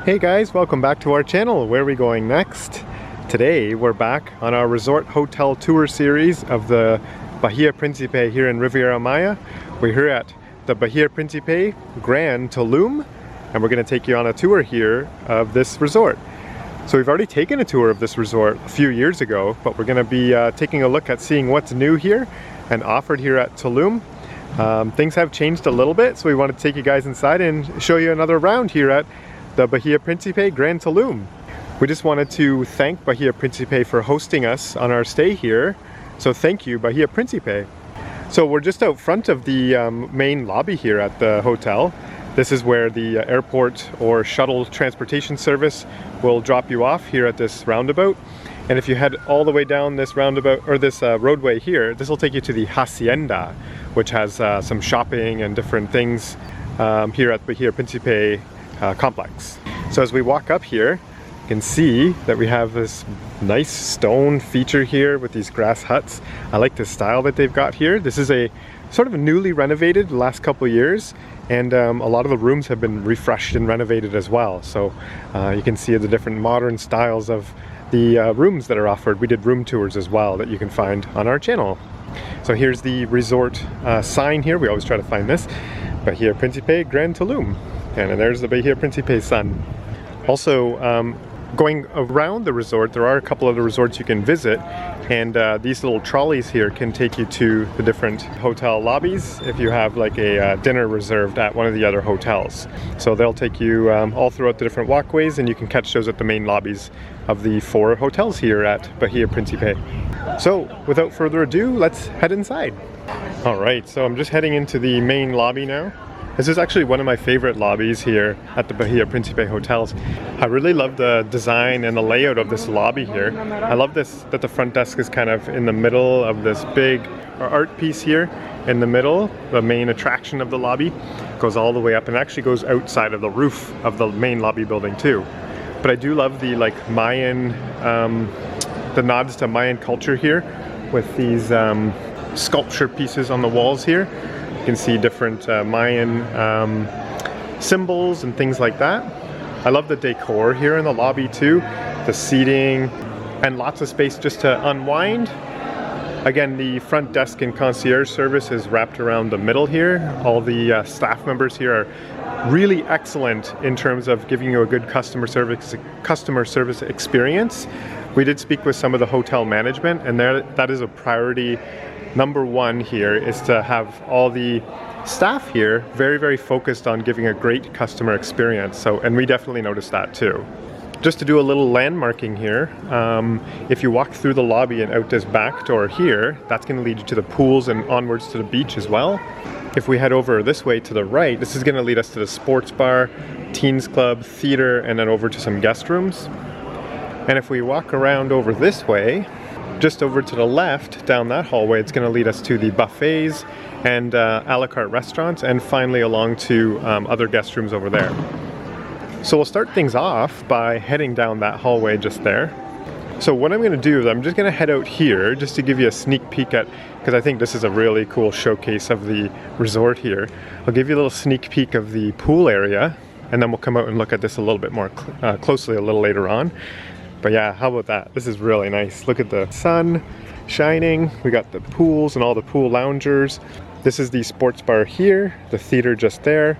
Hey guys, welcome back to our channel. Where are we going next? Today we're back on our resort hotel tour series of the Bahia Principe here in Riviera Maya. We're here at the Bahia Principe Grand Tulum and we're going to take you on a tour here of this resort. So we've already taken a tour of this resort a few years ago, but we're going to be taking a look at seeing what's new here and offered here at Tulum. Things have changed a little bit, so we want to take you guys inside and show you another round here at the Bahia Principe Grand Tulum. We just wanted to thank Bahia Principe for hosting us on our stay here. So thank you, Bahia Principe. So we're just out front of the main lobby here at the hotel. This is where the airport or shuttle transportation service will drop you off here at this roundabout. And if you head all the way down this roundabout or this roadway here, this will take you to the Hacienda, which has some shopping and different things here at Bahia Principe complex. So as we walk up here, you can see that we have this nice stone feature here with these grass huts. I like the style that they've got here. This is a sort of newly renovated the last couple of years, and a lot of the rooms have been refreshed and renovated as well. So you can see the different modern styles of the rooms that are offered. We did room tours as well that you can find on our channel. So here's the resort sign here. We always try to find this. Bahia Principe Grand Tulum. And there's the Bahia Principe sun. Also, going around the resort, there are a couple of the resorts you can visit, and these little trolleys here can take you to the different hotel lobbies if you have like a dinner reserved at one of the other hotels. So they'll take you all throughout the different walkways, and you can catch those at the main lobbies of the 4 hotels here at Bahia Principe. So without further ado, let's head inside. Alright, so I'm just heading into the main lobby now. This is actually one of my favorite lobbies here at the Bahia Principe hotels. I really love the design and the layout of this lobby here. I love this, that the front desk is kind of in the middle of this big art piece here in the middle. The main attraction of the lobby goes all the way up and actually goes outside of the roof of the main lobby building too. But I do love the like Mayan, the nods to Mayan culture here with these sculpture pieces on the walls here. You can see different Mayan symbols and things like that. I love the decor here in the lobby too. The seating and lots of space just to unwind. Again, the front desk and concierge service is wrapped around the middle here. All the staff members here are really excellent in terms of giving you a good customer service experience. We did speak with some of the hotel management, and that is a priority. Number one here is to have all the staff here very focused on giving a great customer experience. So, and we definitely noticed that too. Just to do a little landmarking here, if you walk through the lobby and out this back door here, that's going to lead you to the pools and onwards to the beach as well. If we head over this way to the right, this is going to lead us to the sports bar, teens club, theater, and then over to some guest rooms. And if we walk around over this way, just over to the left, down that hallway, it's going to lead us to the buffets and a la carte restaurants, and finally along to other guest rooms over there. So we'll start things off by heading down that hallway just there. So what I'm going to do is I'm just going to head out here just to give you a sneak peek at, because I think this is a really cool showcase of the resort here. I'll give you a little sneak peek of the pool area, and then we'll come out and look at this a little bit more closely a little later on. But yeah, how about that? This is really nice. Look at the sun shining. We got the pools and all the pool loungers. This is the sports bar here, the theater just there,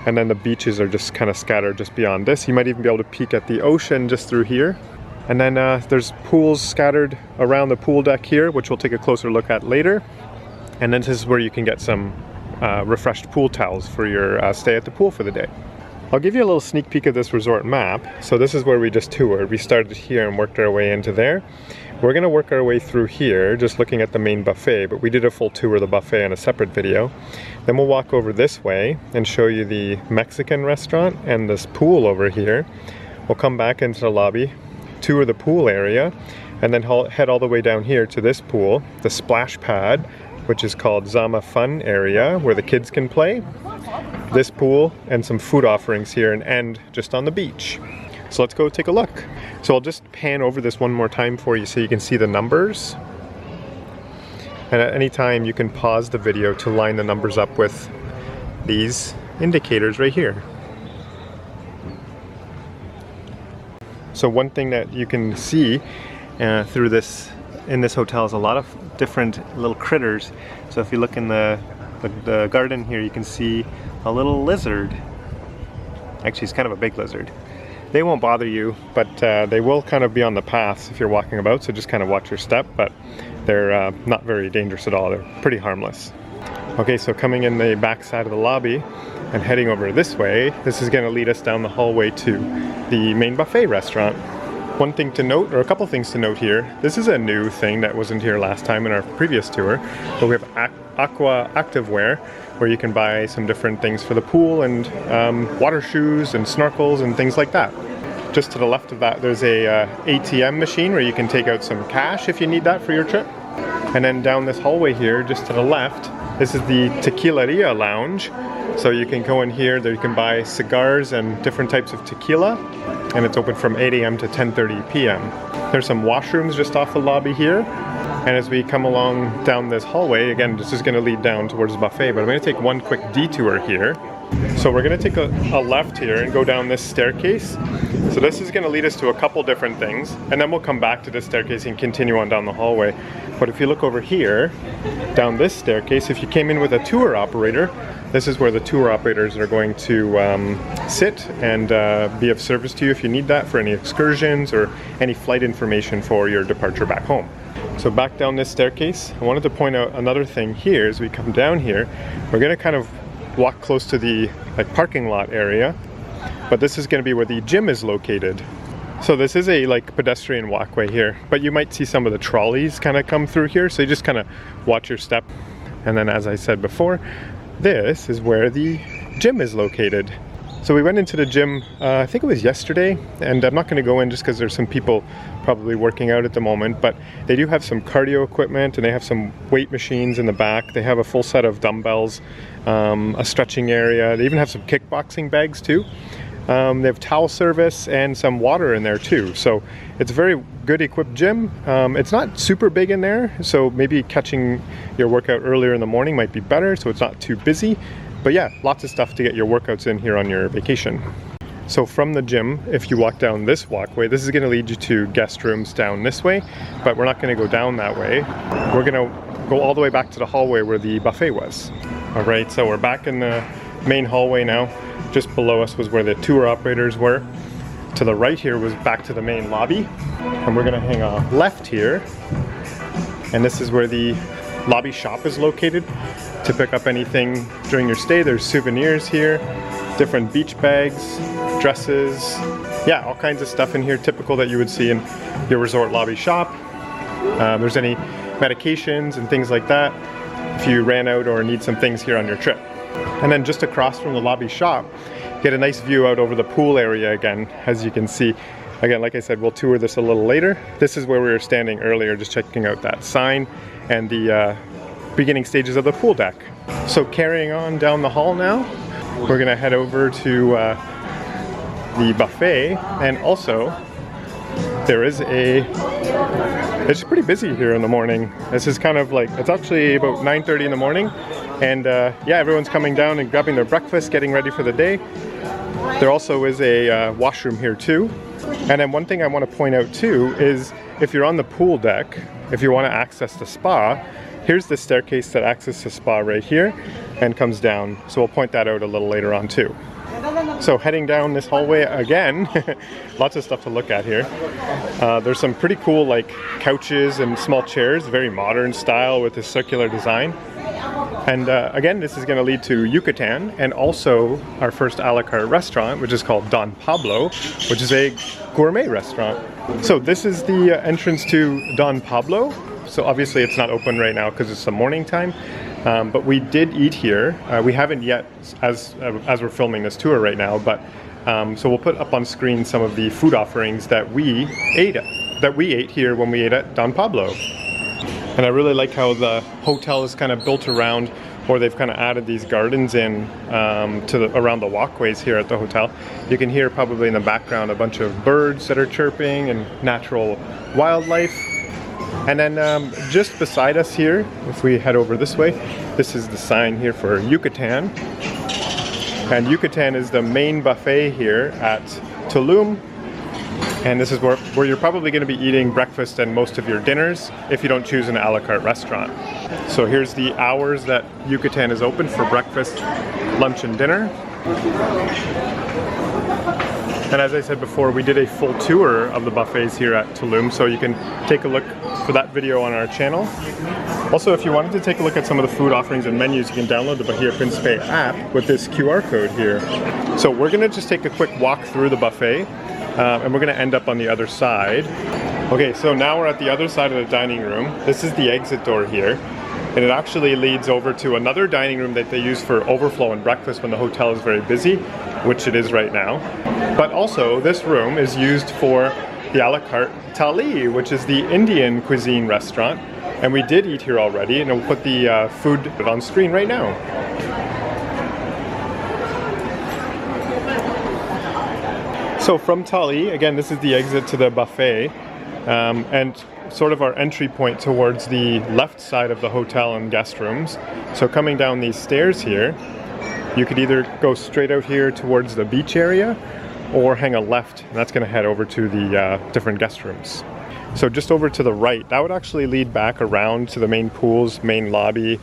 and then the beaches are just kind of scattered just beyond this. You might even be able to peek at the ocean just through here. And then there's pools scattered around the pool deck here, which we'll take a closer look at later. And then this is where you can get some refreshed pool towels for your stay at the pool for the day. I'll give you a little sneak peek of this resort map. So this is where we just toured. We started here and worked our way into there. We're going to work our way through here, just looking at the main buffet, but we did a full tour of the buffet in a separate video. Then we'll walk over this way and show you the Mexican restaurant and this pool over here. We'll come back into the lobby, tour the pool area, and then head all the way down here to this pool, the splash pad, which is called Zama Fun Area, where the kids can play. This pool and some food offerings here, and end just on the beach. So let's go take a look. So I'll just pan over this one more time for you so you can see the numbers. And at any time you can pause the video to line the numbers up with these indicators right here. So one thing that you can see through this in this hotel is a lot of different little critters. So if you look in the garden here, you can see a little lizard. Actually, it's kind of a big lizard. They won't bother you, but they will kind of be on the paths if you're walking about, so just kind of watch your step, but they're not very dangerous at all. They're pretty harmless. Okay, so coming in the back side of the lobby and heading over this way, this is going to lead us down the hallway to the main buffet restaurant. One thing to note, or a couple things to note here, this is a new thing that wasn't here last time in our previous tour, but we have aqua activewear, where you can buy some different things for the pool and water shoes and snorkels and things like that. Just to the left of that, there's a ATM machine where you can take out some cash if you need that for your trip. And then down this hallway here, just to the left, this is the Tequileria Lounge. So you can go in here, there you can buy cigars and different types of tequila, and it's open from 8 a.m. to 10:30 p.m. There's some washrooms just off the lobby here. And as we come along down this hallway, again, this is going to lead down towards the buffet, but I'm going to take one quick detour here. So we're going to take a left here and go down this staircase. So this is going to lead us to a couple different things, and then we'll come back to this staircase and continue on down the hallway. But if you look over here, down this staircase, if you came in with a tour operator, this is where the tour operators are going to sit and be of service to you if you need that for any excursions or any flight information for your departure back home. So back down this staircase, I wanted to point out another thing here. As we come down here, we're going to kind of walk close to the parking lot area, but this is going to be where the gym is located. So this is a pedestrian walkway here, but you might see some of the trolleys kind of come through here, so you just kind of watch your step. And then, as I said before, this is where the gym is located. So we went into the gym, I think it was yesterday, and I'm not going to go in just because there's some people probably working out at the moment, but they do have some cardio equipment and they have some weight machines in the back. They have a full set of dumbbells, a stretching area. They even have some kickboxing bags too. They have towel service and some water in there too. So it's a very good equipped gym. It's not super big in there, so maybe catching your workout earlier in the morning might be better, so it's not too busy. But yeah, lots of stuff to get your workouts in here on your vacation. So from the gym, if you walk down this walkway, this is going to lead you to guest rooms down this way, but we're not going to go down that way. We're going to go all the way back to the hallway where the buffet was. All right, so we're back in the main hallway now. Just below us was where the tour operators were. To the right here was back to the main lobby. And we're going to hang a left here. And this is where the lobby shop is located to pick up anything during your stay. There's souvenirs here, different beach bags, dresses, yeah, all kinds of stuff in here typical that you would see in your resort lobby shop. There's any medications and things like that if you ran out or need some things here on your trip. And then just across from the lobby shop, get a nice view out over the pool area again, as you can see. Again, like I said, we'll tour this a little later. This is where we were standing earlier, just checking out that sign and the beginning stages of the pool deck. So carrying on down the hall now, we're gonna head over to the buffet, and also there is it's pretty busy here in the morning. This is kind of it's actually about 9:30 in the morning, and yeah, everyone's coming down and grabbing their breakfast, getting ready for the day. There also is a washroom here too. And then one thing I want to point out too is if you're on the pool deck, if you want to access the spa, here's the staircase that accesses the spa right here and comes down. So we'll point that out a little later on too. So heading down this hallway again, lots of stuff to look at here. There's some pretty cool couches and small chairs, very modern style with this circular design. And again, this is going to lead to Yucatan and also our first a la carte restaurant, which is called Don Pablo, which is a gourmet restaurant. So this is the entrance to Don Pablo. So obviously it's not open right now because it's the morning time, but we did eat here. We haven't yet, as we're filming this tour right now, but so we'll put up on screen some of the food offerings that we ate here when we ate at Don Pablo. And I really like how the hotel is kind of built around, or they've kind of added these gardens in around the walkways here at the hotel. You can hear probably in the background a bunch of birds that are chirping and natural wildlife. And then just beside us here, if we head over this way, this is the sign here for Yucatan. And Yucatan is the main buffet here at Tulum. And this is where you're probably going to be eating breakfast and most of your dinners if you don't choose an a la carte restaurant. So here's the hours that Yucatan is open for breakfast, lunch, and dinner. And as I said before, we did a full tour of the buffets here at Tulum, so you can take a look for that video on our channel. Also, if you wanted to take a look at some of the food offerings and menus, you can download the Bahia Principe app with this QR code here. So we're gonna just take a quick walk through the buffet, and we're gonna end up on the other side. Okay, so now we're at the other side of the dining room. This is the exit door here. And it actually leads over to another dining room that they use for overflow and breakfast when the hotel is very busy, which it is right now. But also, this room is used for the a la carte thali, which is the Indian cuisine restaurant. And we did eat here already, and we'll put the food on screen right now. So from thali, again, this is the exit to the buffet, and sort of our entry point towards the left side of the hotel and guest rooms. So coming down these stairs here, you could either go straight out here towards the beach area or hang a left, and that's going to head over to the different guest rooms. So just over to the right, that would actually lead back around to the main pools, main lobby,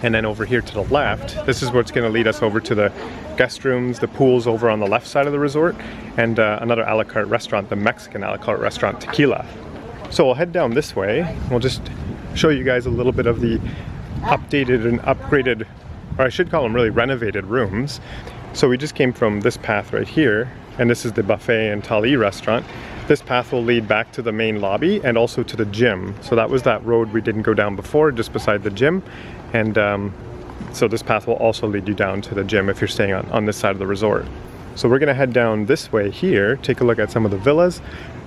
and then over here to the left, this is what's going to lead us over to the guest rooms, the pools over on the left side of the resort, and another a la carte restaurant, the Mexican a la carte restaurant, Tequila. So we'll head down this way. We'll just show you guys a little bit of the updated and upgraded, or I should call them really renovated rooms. So we just came from this path right here, and this is the buffet and thali restaurant. This path will lead back to the main lobby and also to the gym. So that was that road we didn't go down before, just beside the gym. And so this path will also lead you down to the gym if you're staying on this side of the resort. So we're gonna head down this way here, take a look at some of the villas,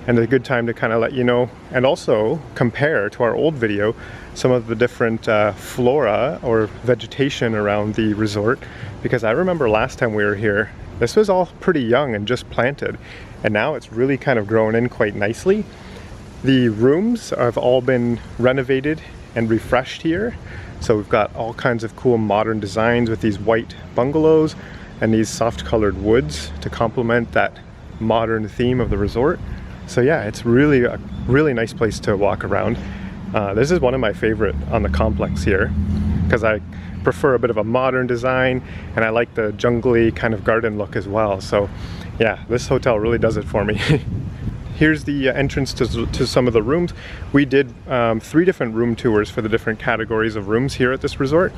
and a good time to kind of let you know and also compare to our old video some of the different flora or vegetation around the resort, because I remember last time we were here, this was all pretty young and just planted, and now it's really kind of grown in quite nicely. The rooms have all been renovated and refreshed here, so we've got all kinds of cool modern designs with these white bungalows and these soft colored woods to complement that modern theme of the resort. So yeah, it's really a really nice place to walk around. This is one of my favorite on the complex here, because I prefer a bit of a modern design and I like the jungly kind of garden look as well. So yeah, this hotel really does it for me. Here's the entrance to some of the rooms. We did 3 different room tours for the different categories of rooms here at this resort.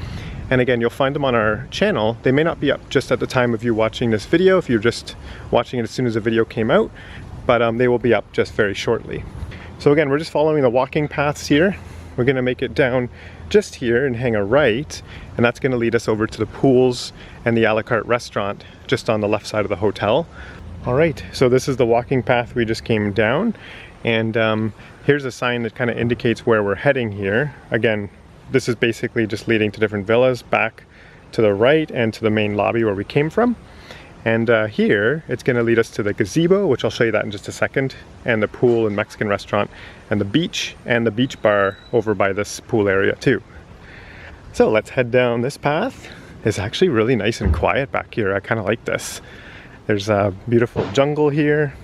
And again, you'll find them on our channel. They may not be up just at the time of you watching this video, if you're just watching it as soon as the video came out, but they will be up just very shortly. So again, we're just following the walking paths here. We're gonna make it down just here and hang a right, and that's gonna lead us over to the pools and the a la carte restaurant just on the left side of the hotel. All right, so this is the walking path we just came down, and here's a sign that kind of indicates where we're heading here. Again, this is basically just leading to different villas back to the right and to the main lobby where we came from. And here, it's gonna lead us to the gazebo, which I'll show you that in just a second, and the pool and Mexican restaurant, and the beach bar over by this pool area too. So let's head down this path. It's actually really nice and quiet back here. I kind of like this. There's a beautiful jungle here.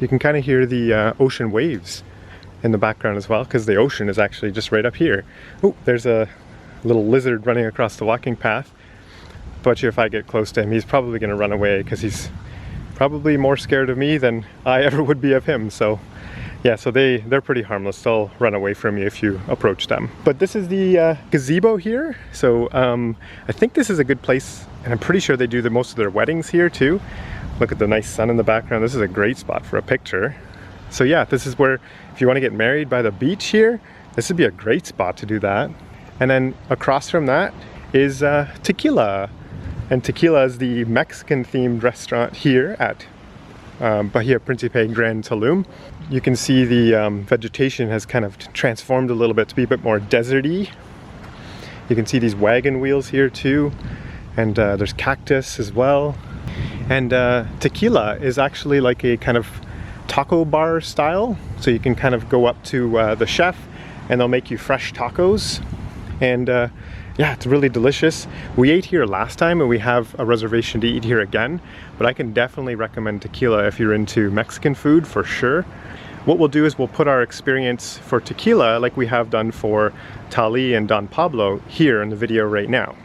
You can kind of hear the ocean waves in the background as well, because the ocean is actually just right up here. Oh, there's a little lizard running across the walking path. But if I get close to him, he's probably going to run away, because he's probably more scared of me than I ever would be of him. So yeah, so they're pretty harmless. They'll run away from you if you approach them. But this is the gazebo here. So I think this is a good place, and I'm pretty sure they do most of their weddings here too. Look at the nice sun in the background. This is a great spot for a picture. So yeah, this is where, if you want to get married by the beach here, this would be a great spot to do that. And then across from that is Tequila. And Tequila is the Mexican themed restaurant here at Bahia Principe Grand Tulum. You can see the vegetation has kind of transformed a little bit to be a bit more deserty. You can see these wagon wheels here too, and there's cactus as well. And Tequila is actually like a kind of taco bar style, so you can kind of go up to the chef and they'll make you fresh tacos. And yeah, it's really delicious. We ate here last time and we have a reservation to eat here again, but I can definitely recommend tequila if you're into Mexican food for sure. What we'll do is we'll put our experience for tequila like we have done for Tali and Don Pablo here in the video right now.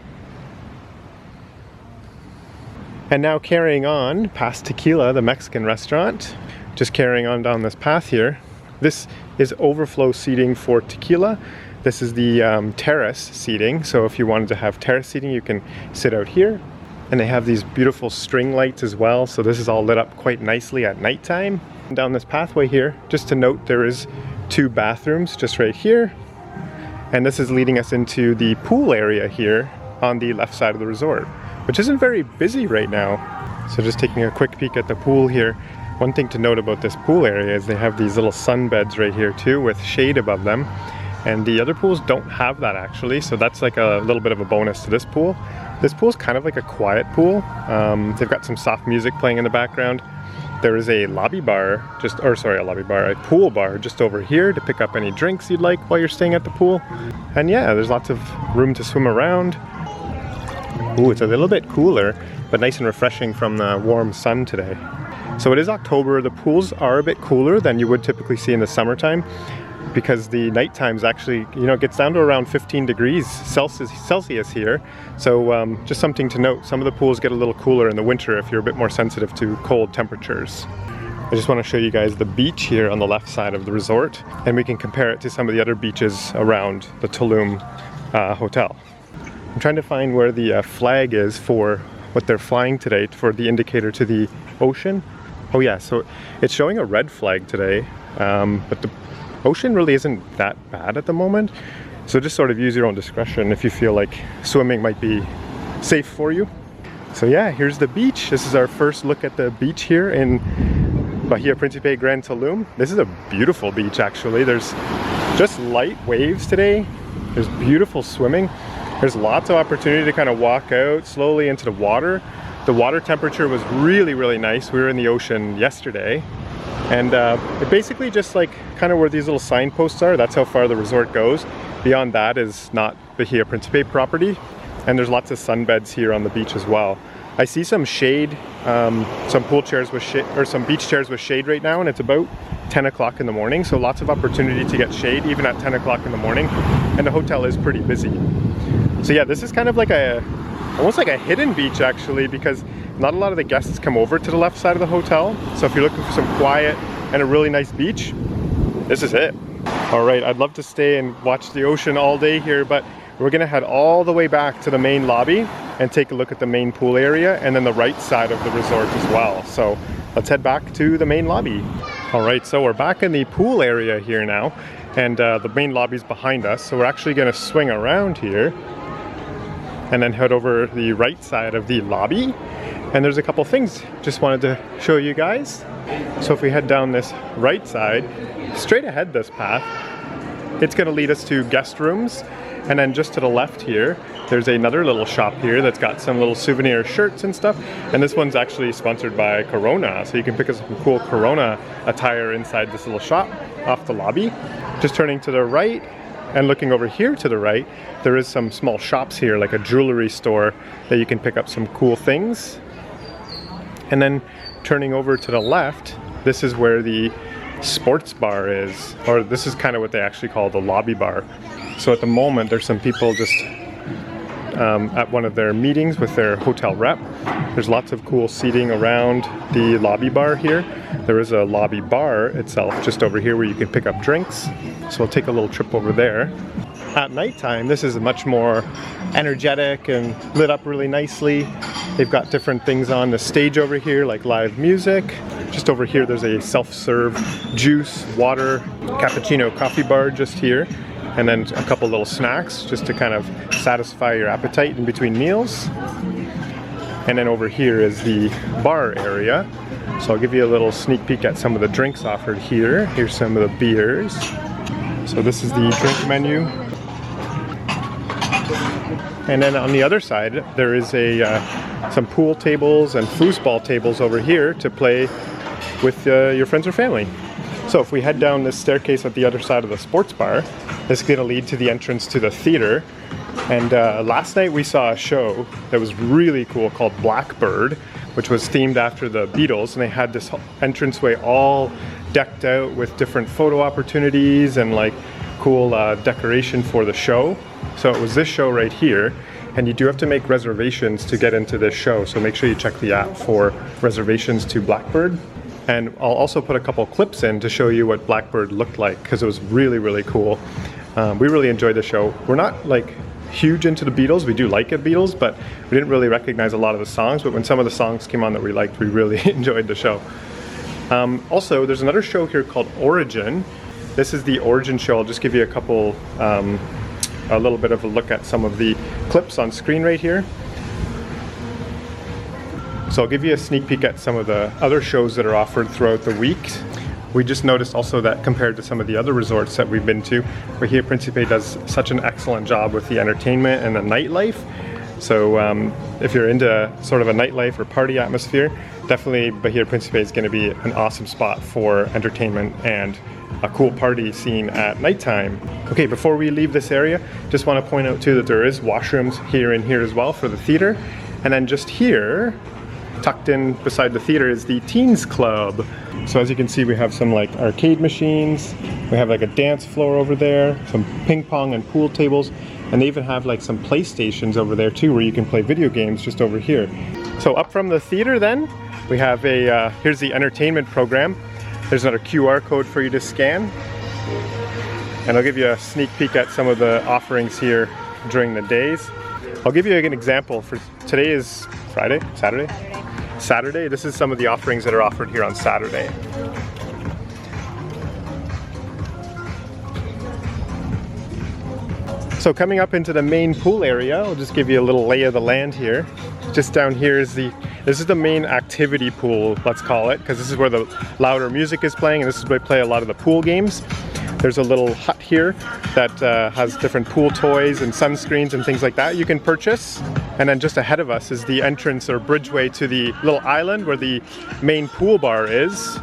And now carrying on past Tequila, the Mexican restaurant, just carrying on down this path here. This is overflow seating for tequila. This is the terrace seating, so if you wanted to have terrace seating, you can sit out here. And they have these beautiful string lights as well, so this is all lit up quite nicely at nighttime. And down this pathway here, just to note, there is 2 bathrooms just right here. And this is leading us into the pool area here on the left side of the resort, which isn't very busy right now. So just taking a quick peek at the pool here. One thing to note about this pool area is they have these little sunbeds right here too with shade above them. And the other pools don't have that actually, so that's like a little bit of a bonus to this pool. This pool is kind of like a quiet pool. They've got some soft music playing in the background. There is a lobby bar, a pool bar just over here to pick up any drinks you'd like while you're staying at the pool. And yeah, there's lots of room to swim around. Ooh, it's a little bit cooler, but nice and refreshing from the warm sun today. So it is October, the pools are a bit cooler than you would typically see in the summertime, because the night times actually, it gets down to around 15 degrees Celsius here. So just something to note, some of the pools get a little cooler in the winter if you're a bit more sensitive to cold temperatures. I just want to show you guys the beach here on the left side of the resort, and we can compare it to some of the other beaches around the Tulum hotel. I'm trying to find where the flag is for what they're flying today for the indicator to the ocean. Oh yeah, so it's showing a red flag today, but the ocean really isn't that bad at the moment. So just sort of use your own discretion if you feel like swimming might be safe for you. So yeah, here's the beach. This is our first look at the beach here in Bahia Principe Grand Tulum. This is a beautiful beach actually. There's just light waves today. There's beautiful swimming. There's lots of opportunity to kind of walk out slowly into the water. The water temperature was really, really nice. We were in the ocean yesterday. And it basically just like kind of where these little signposts are, that's how far the resort goes. Beyond that is not Bahia Principe property. And there's lots of sunbeds here on the beach as well. I see some shade, some pool chairs with shade, or some beach chairs with shade right now, and it's about 10 o'clock in the morning. So lots of opportunity to get shade even at 10 o'clock in the morning. And the hotel is pretty busy. So yeah, this is kind of like almost like a hidden beach actually, because not a lot of the guests come over to the left side of the hotel. So if you're looking for some quiet and a really nice beach, this is it. All right, I'd love to stay and watch the ocean all day here, but we're gonna head all the way back to the main lobby and take a look at the main pool area and then the right side of the resort as well. So let's head back to the main lobby. All right, so we're back in the pool area here now, and the main lobby's behind us. So we're actually gonna swing around here and then head over the right side of the lobby. And there's a couple things just wanted to show you guys. So if we head down this right side, straight ahead this path, it's gonna lead us to guest rooms. And then just to the left here, there's another little shop here that's got some little souvenir shirts and stuff. And this one's actually sponsored by Corona. So you can pick up some cool Corona attire inside this little shop off the lobby. Just turning to the right, and looking over here to the right, there is some small shops here, like a jewelry store that you can pick up some cool things. And then turning over to the left, this is where the sports bar is, or this is kind of what they actually call the lobby bar. So at the moment, there's some people just at one of their meetings with their hotel rep. There's lots of cool seating around the lobby bar here. There is a lobby bar itself just over here where you can pick up drinks. So we'll take a little trip over there. At nighttime, this is much more energetic and lit up really nicely. They've got different things on the stage over here, like live music. Just over here, there's a self-serve juice, water, cappuccino coffee bar just here. And then a couple little snacks just to kind of satisfy your appetite in between meals. And then over here is the bar area. So I'll give you a little sneak peek at some of the drinks offered here. Here's some of the beers. So this is the drink menu. And then on the other side, there is some pool tables and foosball tables over here to play with your friends or family. So if we head down this staircase at the other side of the sports bar, this is going to lead to the entrance to the theater. And last night we saw a show that was really cool called Blackbird, which was themed after the Beatles, and they had this entranceway all decked out with different photo opportunities and like cool decoration for the show. So it was this show right here, and you do have to make reservations to get into this show, so make sure you check the app for reservations to Blackbird. And I'll also put a couple clips in to show you what Blackbird looked like, because it was really, really cool. We really enjoyed the show. We're not like huge into the Beatles. We do like the Beatles, but we didn't really recognize a lot of the songs. But when some of the songs came on that we liked, we really enjoyed the show. Also, there's another show here called Origin. This is the Origin show. I'll just give you a couple, a little bit of a look at some of the clips on screen right here. So I'll give you a sneak peek at some of the other shows that are offered throughout the week. We just noticed also that compared to some of the other resorts that we've been to, Bahia Principe does such an excellent job with the entertainment and the nightlife. So if you're into sort of a nightlife or party atmosphere, definitely Bahia Principe is going to be an awesome spot for entertainment and a cool party scene at nighttime. Okay, before we leave this area, just want to point out too that there is washrooms here and here as well for the theater. And then just here, tucked in beside the theater, is the Teens Club. So as you can see, we have some like arcade machines, we have like a dance floor over there, some ping pong and pool tables, and they even have like some PlayStations over there too, where you can play video games just over here. So up from the theater then, we have a, here's the entertainment program. There's another QR code for you to scan. And I'll give you a sneak peek at some of the offerings here during the days. I'll give you an example. For today is Friday? Saturday. This is some of the offerings that are offered here on Saturday. So coming up into the main pool area, I'll just give you a little lay of the land here. Just down here is this is the main activity pool, let's call it, because this is where the louder music is playing, and this is where they play a lot of the pool games. There's a little hut here that has different pool toys and sunscreens and things like that you can purchase. And then just ahead of us is the entrance or bridgeway to the little island where the main pool bar is.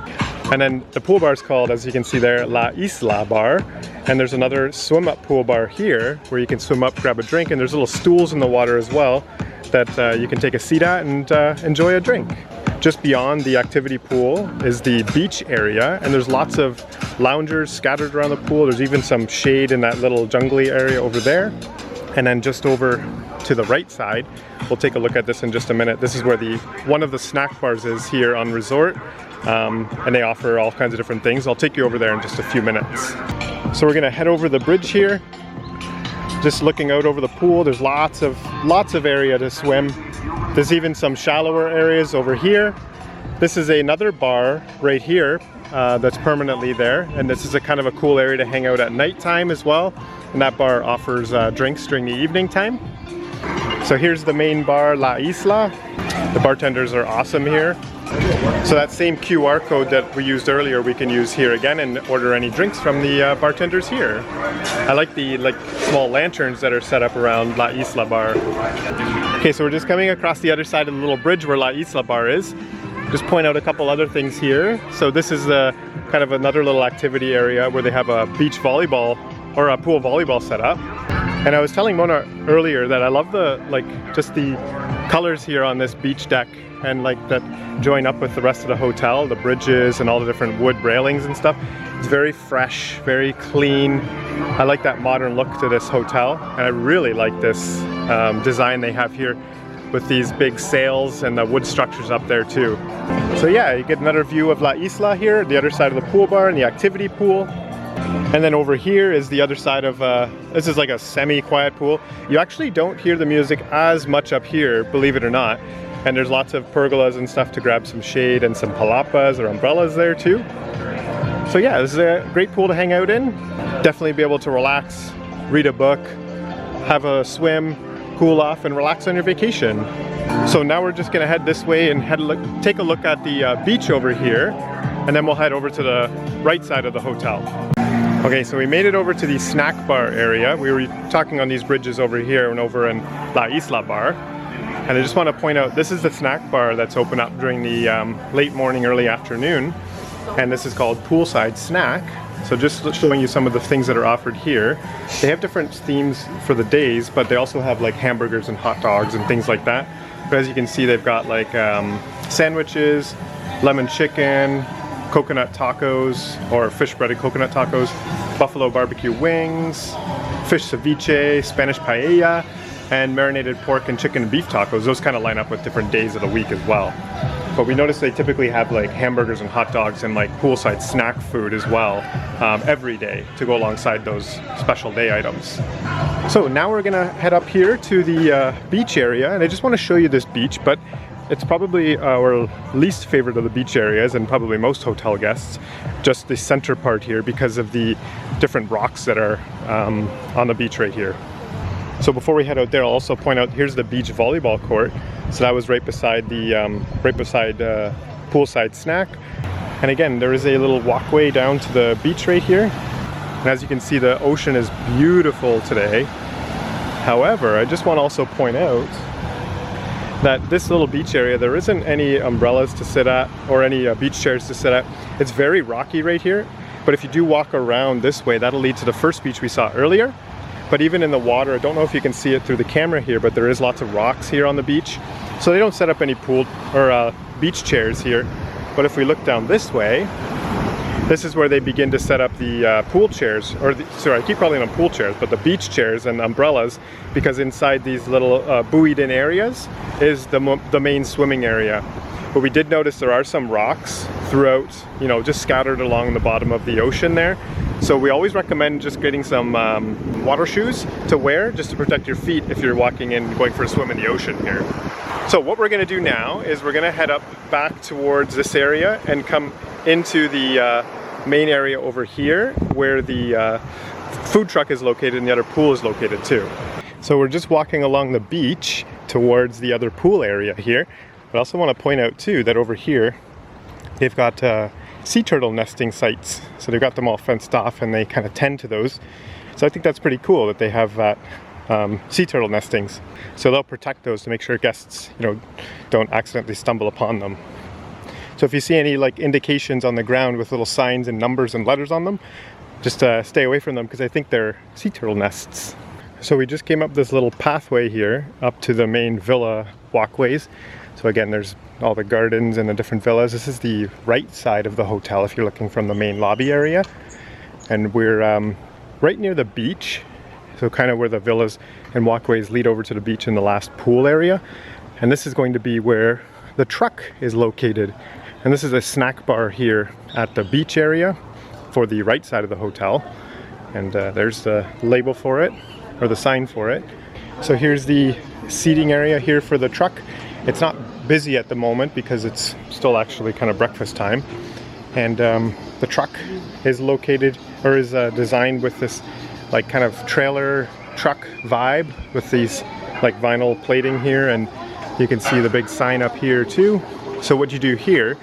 And then the pool bar is called, as you can see there, La Isla Bar. And there's another swim-up pool bar here where you can swim up, grab a drink, and there's little stools in the water as well that you can take a seat at and enjoy a drink. Just beyond the activity pool is the beach area, and there's lots of loungers scattered around the pool. There's even some shade in that little jungly area over there. And then just over to the right side, we'll take a look at this in just a minute. This is where one of the snack bars is here on resort, and they offer all kinds of different things. I'll take you over there in just a few minutes. So we're gonna head over the bridge here. Just looking out over the pool, there's lots of area to swim. There's even some shallower areas over here. This is another bar right here that's permanently there, and this is a kind of a cool area to hang out at nighttime as well. And that bar offers drinks during the evening time. So here's the main bar, La Isla. The bartenders are awesome here. So that same QR code that we used earlier, we can use here again and order any drinks from the bartenders here. I like the small lanterns that are set up around La Isla Bar. Okay, so we're just coming across the other side of the little bridge where La Isla Bar is. Just point out a couple other things here. So this is kind of another little activity area where they have a beach volleyball or a pool volleyball set up. And I was telling Mona earlier that I love just the colors here on this beach deck, and that join up with the rest of the hotel, the bridges and all the different wood railings and stuff. It's very fresh, very clean. I like that modern look to this hotel, and I really like this design they have here with these big sails and the wood structures up there too. So yeah, you get another view of La Isla here, the other side of the pool bar and the activity pool. And then over here is the other side of, this is like a semi-quiet pool. You actually don't hear the music as much up here, believe it or not. And there's lots of pergolas and stuff to grab some shade, and some palapas or umbrellas there too. So yeah, this is a great pool to hang out in. Definitely be able to relax, read a book, have a swim, cool off, and relax on your vacation. So now we're just gonna head this way and take a look at the beach over here, and then we'll head over to the right side of the hotel. Okay, so we made it over to the snack bar area. We were talking on these bridges over here and over in La Isla Bar. And I just want to point out, this is the snack bar that's open up during the late morning, early afternoon. and this is called Poolside Snack. So just showing you some of the things that are offered here. They have different themes for the days, but they also have like hamburgers and hot dogs and things like that. But as you can see, they've got like sandwiches, lemon chicken, coconut tacos or fish breaded coconut tacos, buffalo barbecue wings, fish ceviche, Spanish paella, and marinated pork and chicken and beef tacos. Those kind of line up with different days of the week as well. But we noticed they typically have like hamburgers and hot dogs and like poolside snack food as well every day to go alongside those special day items. So now we're gonna head up here to the beach area, and I just want to show you this beach, but it's probably our least favorite of the beach areas and probably most hotel guests, just the center part here because of the different rocks that are on the beach right here. So before we head out there, I'll also point out here's the beach volleyball court. So that was right beside the poolside snack. And again, there is a little walkway down to the beach right here. And as you can see, the ocean is beautiful today. However, I just want to also point out that this little beach area, there isn't any umbrellas to sit at or any beach chairs to sit at. It's very rocky right here. But if you do walk around this way, that'll lead to the first beach we saw earlier. But even in the water, I don't know if you can see it through the camera here, but there is lots of rocks here on the beach. So they don't set up any pool or beach chairs here. But if we look down this way, this is where they begin to set up the pool chairs, or sorry, I keep calling them pool chairs, but the beach chairs and umbrellas, because inside these little buoyed in areas is the main swimming area. But we did notice there are some rocks throughout, you know, just scattered along the bottom of the ocean there. So we always recommend just getting some water shoes to wear just to protect your feet if you're walking in, going for a swim in the ocean here. So what we're gonna do now is we're gonna head up back towards this area and come into the main area over here where the food truck is located and the other pool is located too. So we're just walking along the beach towards the other pool area here. But I also want to point out too that over here they've got sea turtle nesting sites. So they've got them all fenced off and they kind of tend to those. So I think that's pretty cool that they have that sea turtle nestings. So they'll protect those to make sure guests, you know, don't accidentally stumble upon them. So if you see any like indications on the ground with little signs and numbers and letters on them, just stay away from them because I think they're sea turtle nests. So we just came up this little pathway here up to the main villa walkways. So again, there's all the gardens and the different villas. This is the right side of the hotel if you're looking from the main lobby area. And we're right near the beach. So kind of where the villas and walkways lead over to the beach in the last pool area. And this is going to be where the truck is located. And this is a snack bar here at the beach area for the right side of the hotel. And there's the label for it, or the sign for it. So here's the seating area here for the truck. It's not busy at the moment because it's still actually kind of breakfast time. And the truck is located, or is designed with this like kind of trailer truck vibe with these like vinyl plating here, and you can see the big sign up here too. So what you do here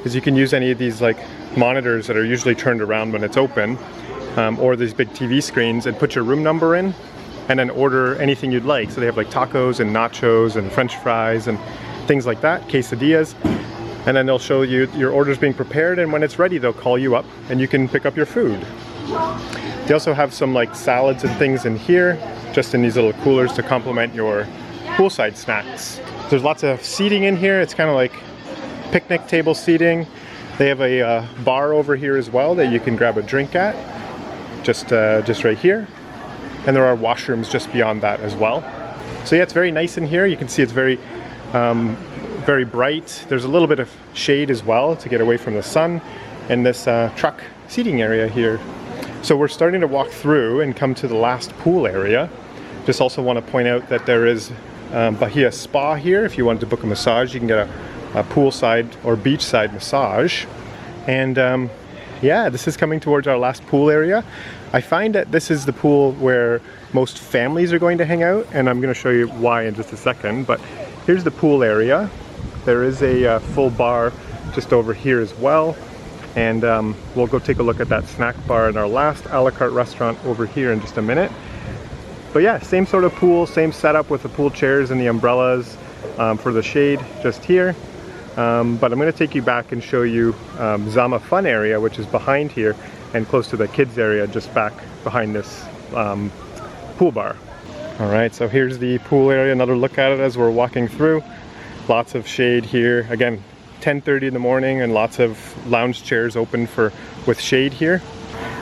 is you can use any of these like monitors that are usually turned around when it's open, or these big TV screens, and put your room number in and then order anything you'd like. So they have like tacos and nachos and French fries and things like that, quesadillas. And then they'll show you your orders being prepared, and when it's ready they'll call you up and you can pick up your food. They also have some like salads and things in here, just in these little coolers to complement your poolside snacks. There's lots of seating in here. It's kind of like picnic table seating. They have a bar over here as well that you can grab a drink at, just right here. And there are washrooms just beyond that as well. So yeah, it's very nice in here. You can see it's very very bright. There's a little bit of shade as well to get away from the sun in this truck seating area here. So we're starting to walk through and come to the last pool area. Just also want to point out that there is Bahia Spa here. If you wanted to book a massage, you can get a poolside or beachside massage. And yeah, this is coming towards our last pool area. I find that this is the pool where most families are going to hang out, and I'm going to show you why in just a second. But here's the pool area. There is a full bar just over here as well, and we'll go take a look at that snack bar in our last a la carte restaurant over here in just a minute. But yeah, same sort of pool, same setup with the pool chairs and the umbrellas for the shade just here. But I'm going to take you back and show you Zama Fun area, which is behind here and close to the kids area just back behind this pool bar. Alright, so here's the pool area, another look at it as we're walking through. Lots of shade here. Again, 10:30 in the morning and lots of lounge chairs open with shade here.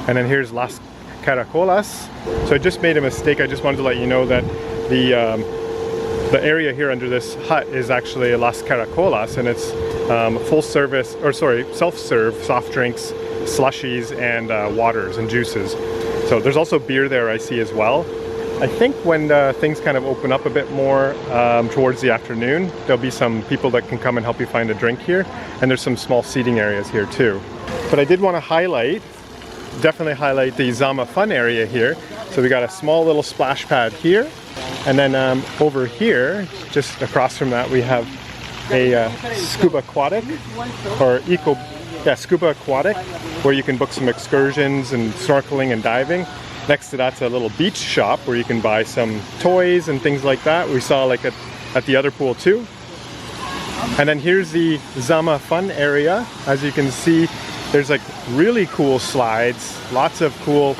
And then here's Las Caracolas. So I just made a mistake. I just wanted to let you know that the area here under this hut is actually Las Caracolas, and it's self-serve soft drinks, slushies, and waters and juices. So there's also beer there I see as well. I think when things kind of open up a bit more towards the afternoon, there'll be some people that can come and help you find a drink here, and there's some small seating areas here too. But I did want to definitely highlight the Zama Fun area here. So we got a small little splash pad here, and then over here, just across from that, we have a scuba aquatic, scuba aquatic, where you can book some excursions and snorkeling and diving. Next to that's a little beach shop where you can buy some toys and things like that. We saw like at the other pool too. And then here's the Zama Fun area. As you can see, there's like really cool slides, lots of cool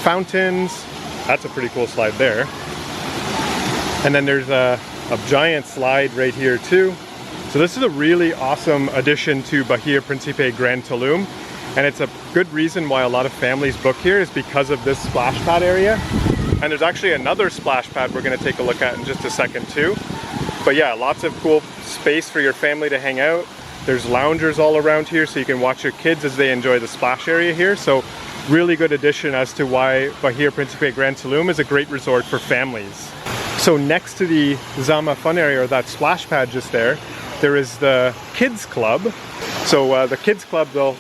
fountains. That's a pretty cool slide there. And then there's a giant slide right here too. So this is a really awesome addition to Bahia Principe Grand Tulum. And it's a good reason why a lot of families book here is because of this splash pad area. And there's actually another splash pad we're going to take a look at in just a second too. But yeah, lots of cool space for your family to hang out. There's loungers all around here so you can watch your kids as they enjoy the splash area here. So really good addition as to why Bahia Principe Grand Tulum is a great resort for families. So next to the Zama Fun area, or that splash pad just there is the kids club. So the kids club, they'll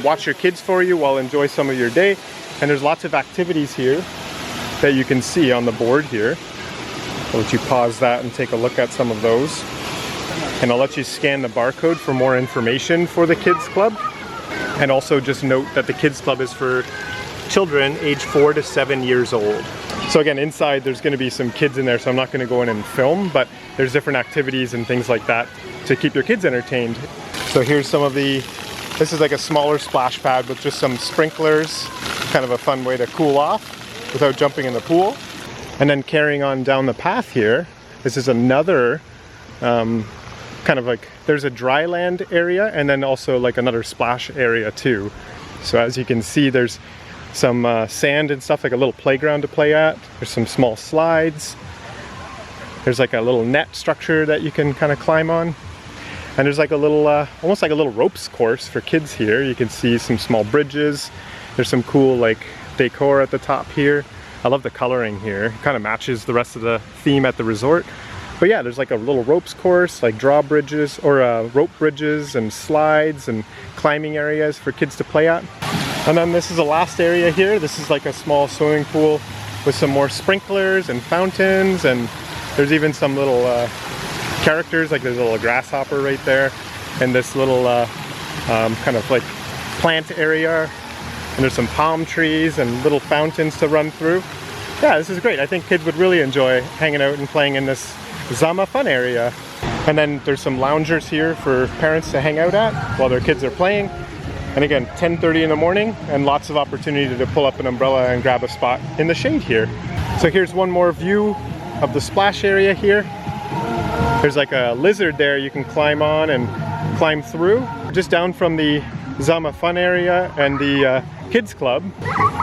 watch your kids for you while enjoy some of your day. And there's lots of activities here that you can see on the board here. I'll let you pause that and take a look at some of those. And I'll let you scan the barcode for more information for the kids club. And also just note that the kids club is for children aged 4 to 7 years old. So again, inside there's going to be some kids in there, so I'm not going to go in and film, but there's different activities and things like that to keep your kids entertained. So here's some of this is like a smaller splash pad with just some sprinklers, kind of a fun way to cool off without jumping in the pool. And then carrying on down the path here, this is another kind of like, there's a dry land area and then also like another splash area too. So as you can see, there's some sand and stuff, like a little playground to play at. There's some small slides. There's like a little net structure that you can kind of climb on. And there's like a little, almost like a little ropes course for kids here. You can see some small bridges. There's some cool like decor at the top here. I love the coloring here. It kind of matches the rest of the theme at the resort. But yeah, there's like a little ropes course, like drawbridges or rope bridges and slides and climbing areas for kids to play at. And then this is the last area here. This is like a small swimming pool with some more sprinklers and fountains, and there's even some little characters, like there's a little grasshopper right there, and this little kind of like plant area, and there's some palm trees and little fountains to run through. Yeah, this is great. I think kids would really enjoy hanging out and playing in this Zama Fun area. And then there's some loungers here for parents to hang out at while their kids are playing. And again, 10:30 in the morning, and lots of opportunity to pull up an umbrella and grab a spot in the shade here. So here's one more view of the splash area here. There's like a lizard there you can climb on and climb through. Just down from the Zama Fun area and the kids club,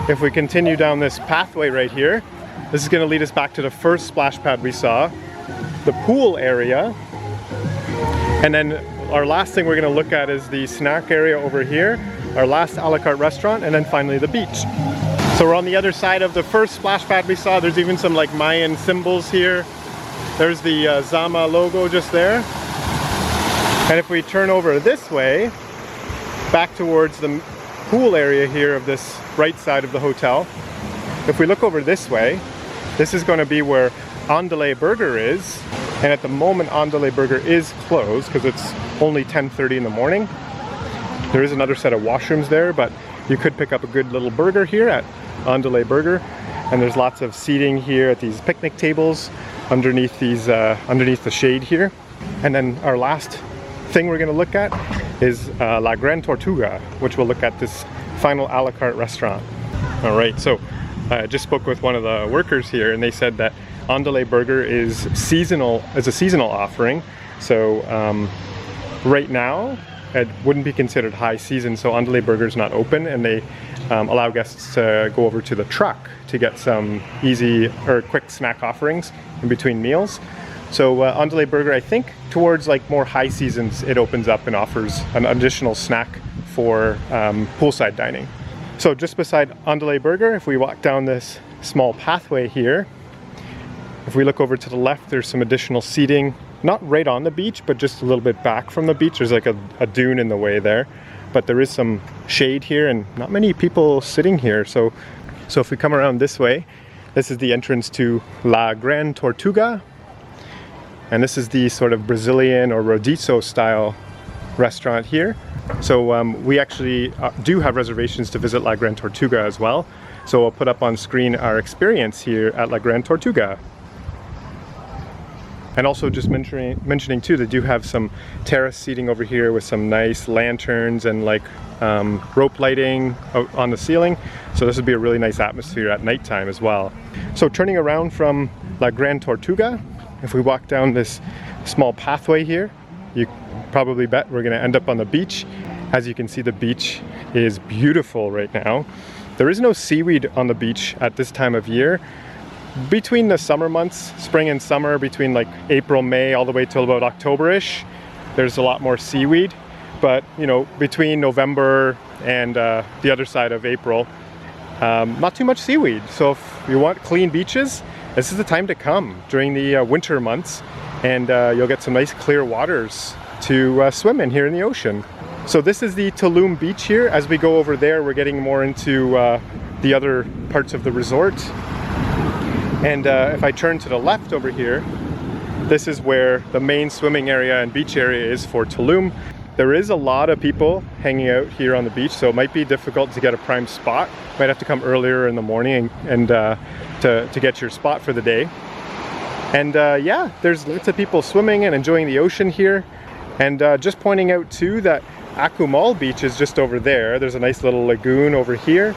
if we continue down this pathway right here, this is going to lead us back to the first splash pad we saw, the pool area. And then our last thing we're going to look at is the snack area over here, our last a la carte restaurant, and then finally the beach. So we're on the other side of the first splash pad we saw. There's even some like Mayan symbols here. There's the Zama logo just there. And if we turn over this way, back towards the pool area here of this right side of the hotel, if we look over this way, this is going to be where Andale Burger is. And at the moment, Andale Burger is closed because it's only 10:30 in the morning. There is another set of washrooms there, but you could pick up a good little burger here at Andale Burger. And there's lots of seating here at these picnic tables underneath the shade here. And then our last thing we're going to look at is La Gran Tortuga, which we'll look at this final a la carte restaurant. All right, so I just spoke with one of the workers here, and they said that Andale Burger is a seasonal offering. So right now it wouldn't be considered high season, so Andale Burger is not open, and they allow guests to go over to the truck to get some easy or quick snack offerings in between meals. So Andale Burger, I think towards like more high seasons, it opens up and offers an additional snack for poolside dining. So just beside Andale Burger, if we walk down this small pathway here, if we look over to the left, there's some additional seating, not right on the beach, but just a little bit back from the beach. There's like a dune in the way there, but there is some shade here and not many people sitting here. So if we come around this way, this is the entrance to La Gran Tortuga. And this is the sort of Brazilian or Rodizio style restaurant here. So we actually do have reservations to visit La Gran Tortuga as well. So I'll put up on screen our experience here at La Gran Tortuga. And also just mentioning too, they do have some terrace seating over here with some nice lanterns and like rope lighting on the ceiling. So this would be a really nice atmosphere at nighttime as well. So turning around from La Gran Tortuga, if we walk down this small pathway here, you probably bet we're gonna end up on the beach. As you can see, the beach is beautiful right now. There is no seaweed on the beach at this time of year. Between the summer months, spring and summer, between like April, May, all the way till about October-ish, there's a lot more seaweed. But you know, between November and the other side of April, not too much seaweed. So if you want clean beaches, this is the time to come during the winter months, and you'll get some nice clear waters to swim in here in the ocean. So this is the Tulum beach here. As we go over there, we're getting more into the other parts of the resort. And if I turn to the left over here, this is where the main swimming area and beach area is for Tulum. There is a lot of people hanging out here on the beach, so it might be difficult to get a prime spot. Might have to come earlier in the morning and to get your spot for the day. And yeah, there's lots of people swimming and enjoying the ocean here. And just pointing out too that Akumal Beach is just over there. There's a nice little lagoon over here.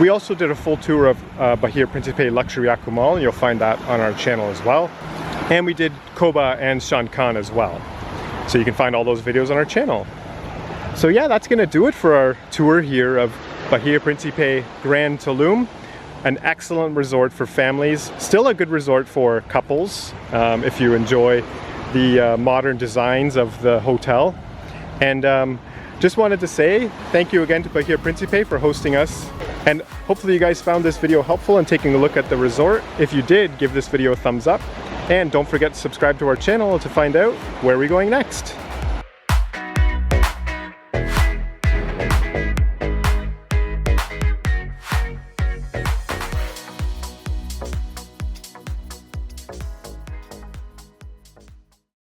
We also did a full tour of Bahia Principe Luxury Akumal, and you'll find that on our channel as well. And we did Koba and Shankan as well. So you can find all those videos on our channel. So yeah, that's gonna do it for our tour here of Bahia Principe Grand Tulum. An excellent resort for families. Still a good resort for couples if you enjoy the modern designs of the hotel. And just wanted to say thank you again to Bahia Principe for hosting us. And hopefully you guys found this video helpful in taking a look at the resort. If you did, give this video a thumbs up. And don't forget to subscribe to our channel to find out where we're going next.